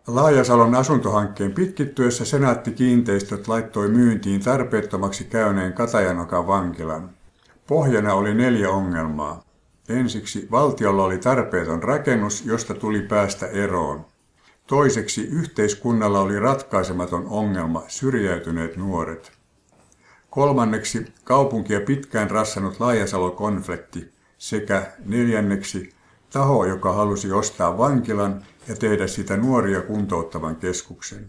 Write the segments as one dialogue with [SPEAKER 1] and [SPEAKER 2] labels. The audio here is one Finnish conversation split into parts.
[SPEAKER 1] Laajasalon asuntohankkeen pitkittyessä Senaatti-kiinteistöt laittoi myyntiin tarpeettomaksi käyneen Katajanokan vankilan. Pohjana oli 4 ongelmaa. Ensiksi valtiolla oli tarpeeton rakennus, josta tuli päästä eroon. Toiseksi yhteiskunnalla oli ratkaisematon ongelma, syrjäytyneet nuoret. Kolmanneksi kaupunkia pitkään rassannut Laajasalo-konflikti sekä 4. taho, joka halusi ostaa vankilan ja tehdä sitä nuoria kuntouttavan keskuksen.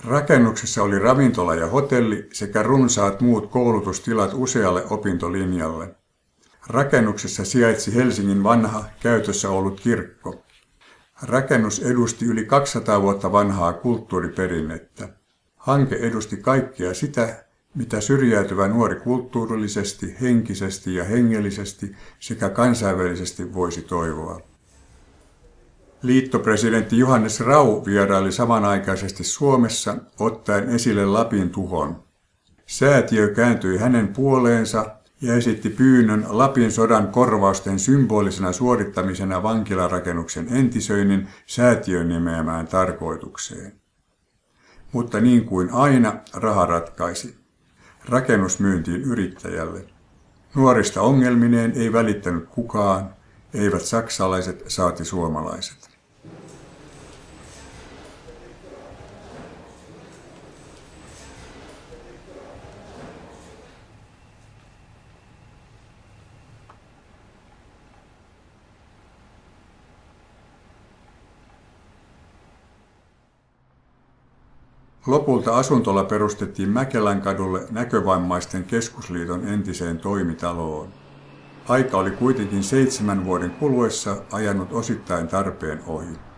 [SPEAKER 1] Rakennuksessa oli ravintola ja hotelli sekä runsaat muut koulutustilat usealle opintolinjalle. Rakennuksessa sijaitsi Helsingin vanha käytössä ollut kirkko. Rakennus edusti yli 200 vuotta vanhaa kulttuuriperinnettä. Hanke edusti kaikkea sitä, mitä syrjäytyvä nuori kulttuurillisesti, henkisesti ja hengellisesti sekä kansainvälisesti voisi toivoa. Liittopresidentti Johannes Rau vieraili samanaikaisesti Suomessa ottaen esille Lapin tuhon. Säätiö kääntyi hänen puoleensa ja esitti pyynnön Lapin sodan korvausten symbolisena suorittamisena vankilarakennuksen entisöinnin säätiön nimeämään tarkoitukseen. Mutta niin kuin aina, raha ratkaisi. Rakennus myyntiin yrittäjälle. Nuorista ongelmineen ei välittänyt kukaan, eivät saksalaiset saati suomalaiset. Lopulta asuntola perustettiin Mäkelänkadulle Näkövammaisten keskusliiton entiseen toimitaloon. Aika oli kuitenkin 7 vuoden kuluessa ajanut osittain tarpeen ohi.